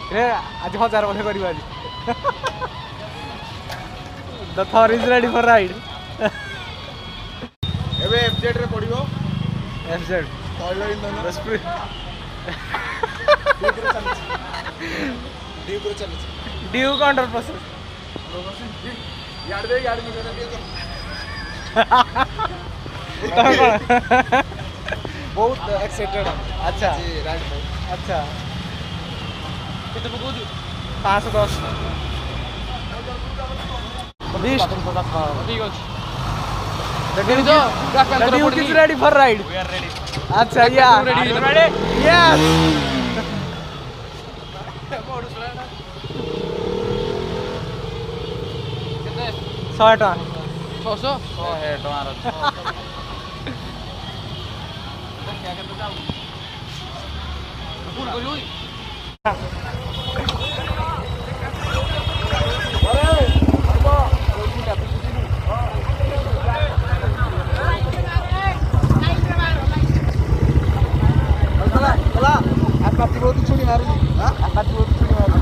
आज 1000 बोले करियो आज the Thor is ready for ride एबे एफजेड रे पड़ियो एफजेड ऑयल इंधन रेस्पिरे ड्यू काउंटर प्रोसेस यार में बहुत एक्साइटेड अच्छा राइड अच्छा कितने पकौ 510 20 ठीक अछि The Duke is ready for ride. We are ready. Acha, yeah. Are you ready? Yes. 100 टका 600 फुल करियो आपकी बहुत छुरी मारू हां आपकी बहुत छुरी मारू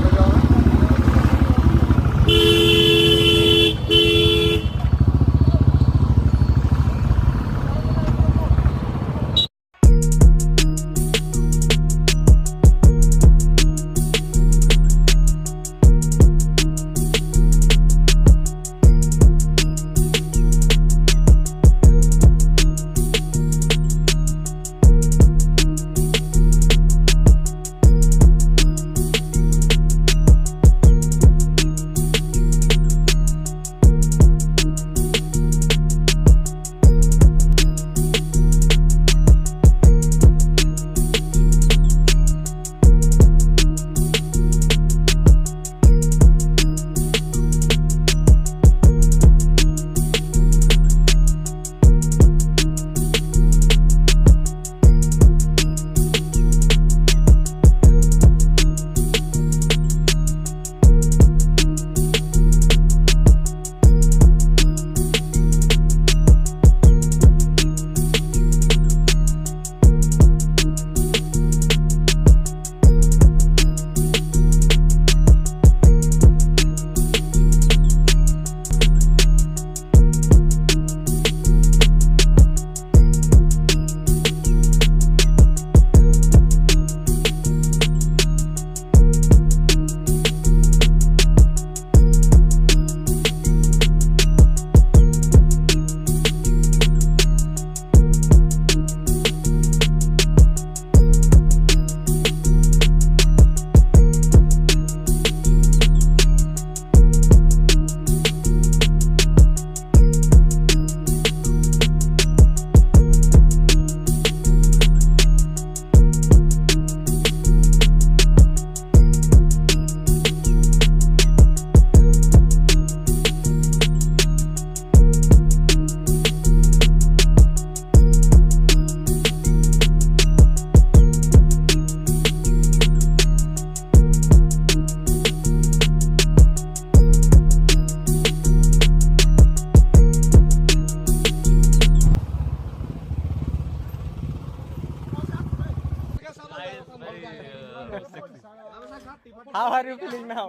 How are you feeling now?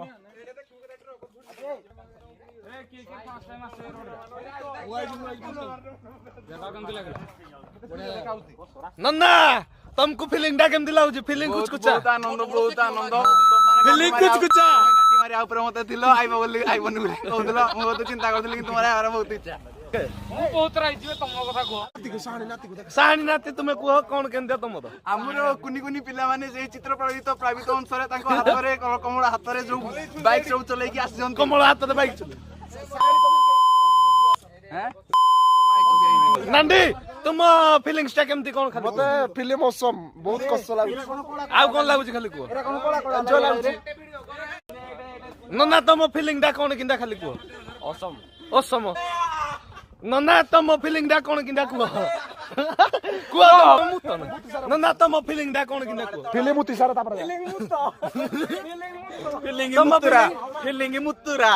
नन्ना तुमको फीलिंग डा केमति लागुची फीलिंग कुछ कुछ बहुत आनंद फीलिंग कुछ कुछ गांडी मारी आ ऊपर मते थिलो आइबो बोली आइबो नुले कहदिलो मो तो चिंता करदिली कि तुम्हारे आरा बहुत इच्छा मु बहुत राई जिवे तुम कथा को साणी नाती तुमे को कोन केन दे तुम तो हमरो कुनी कुनी पिला माने जे चित्र प्रवित प्रावित अनुसार ताको हाथ रे कमल हाथ रे जो बाइक सब चलै कि आसी जन कमल हाथ रे बाइक चले हैं नंदी तुम फीलिंग्स टा केमति कोन खाली मते फिल्म ऑसम बहुत कष्ट लागु आ कोन लागु खाली को एरा कोन कोला जो लागु नन्ना तुम फीलिंग टा कोन किंदा खाली को ऑसम ऑसम नन्ना तुम फीलिंग दा कोन किंदा कुआ नन्ना तुम फीलिंग दा कोन किंदा कुआ फिल्म मुती सारा तापर फीलिंग मुतुरा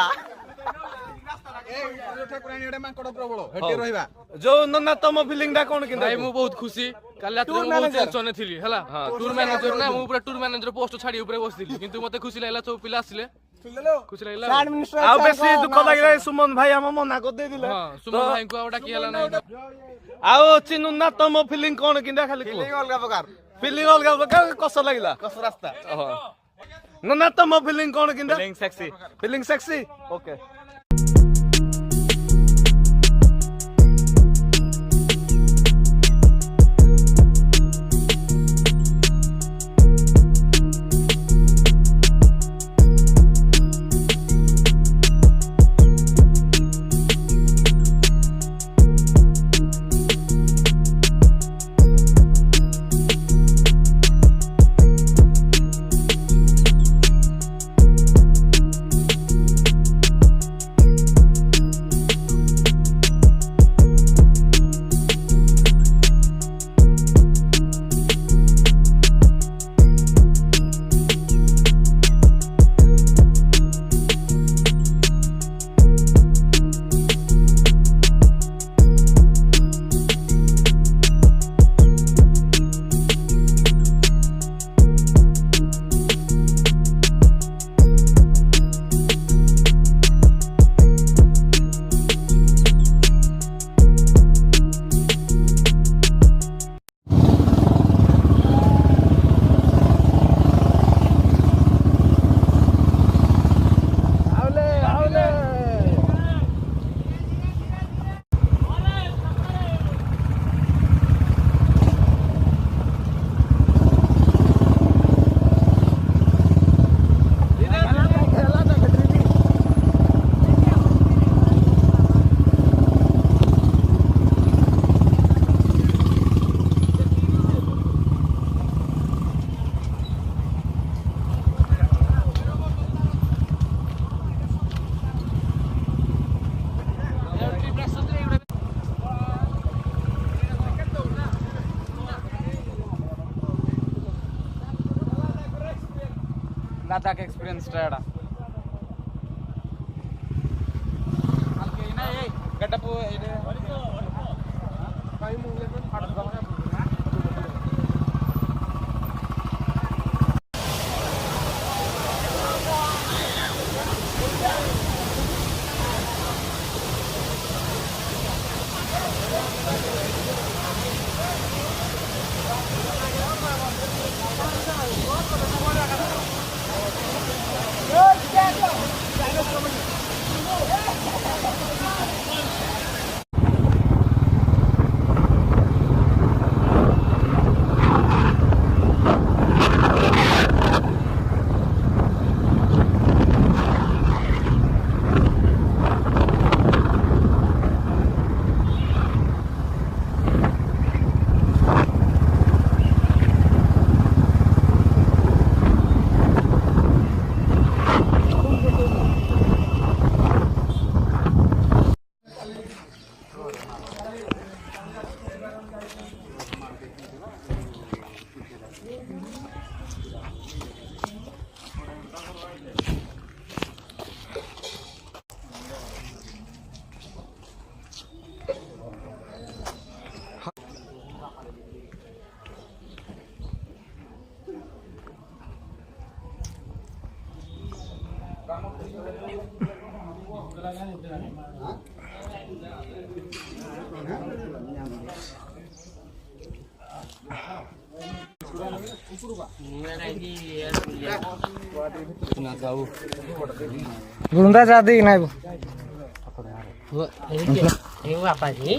जो नन्ना तुम फीलिंग दा कोन किंदा भाई मु बहुत खुशी काल रात टेंशन थिली हला टूर मैनेजर ना मु पूरा टूर मैनेजर पोस्ट छाडी ऊपर बसथिली किंतु मते खुशी लागला सब पिला आसिले खुशी लागला आ बेसी दुख लागला सुमन भाई हम मना कर दे दिले हां सुमन भाई को आउटा की हला नै आओ चिनु ना तुम फीलिंग कोन किंदा खाली फीलिंग अलगा प्रकार कस लागला कस रास्ता ना तुम फीलिंग कोन किंदा feeling sexy okay Ladakh experience टाडा गड्डपू गुंडा जाती नाही बापाजी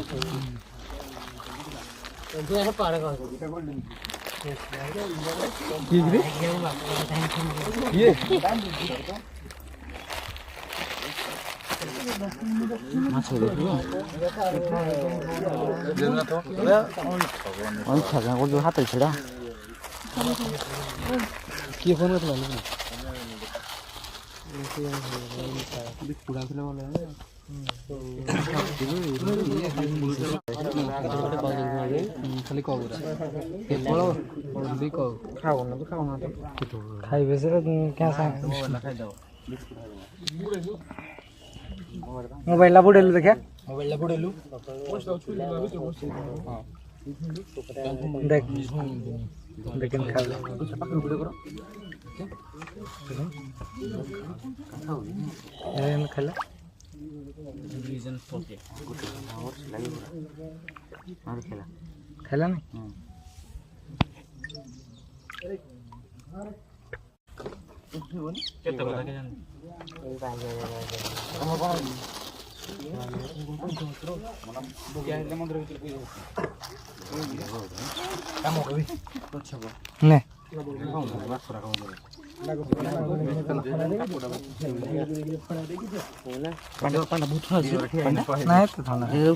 हाथ छेड़ा किए फोन कर खाली खाइबे से क्या मोबाइल बुड़ेलु देखा मोबाइल बुड़ेलु देख लेकिन खा ले ये खा ले खेला नहीं नहीं नहीं तो थाना नहीं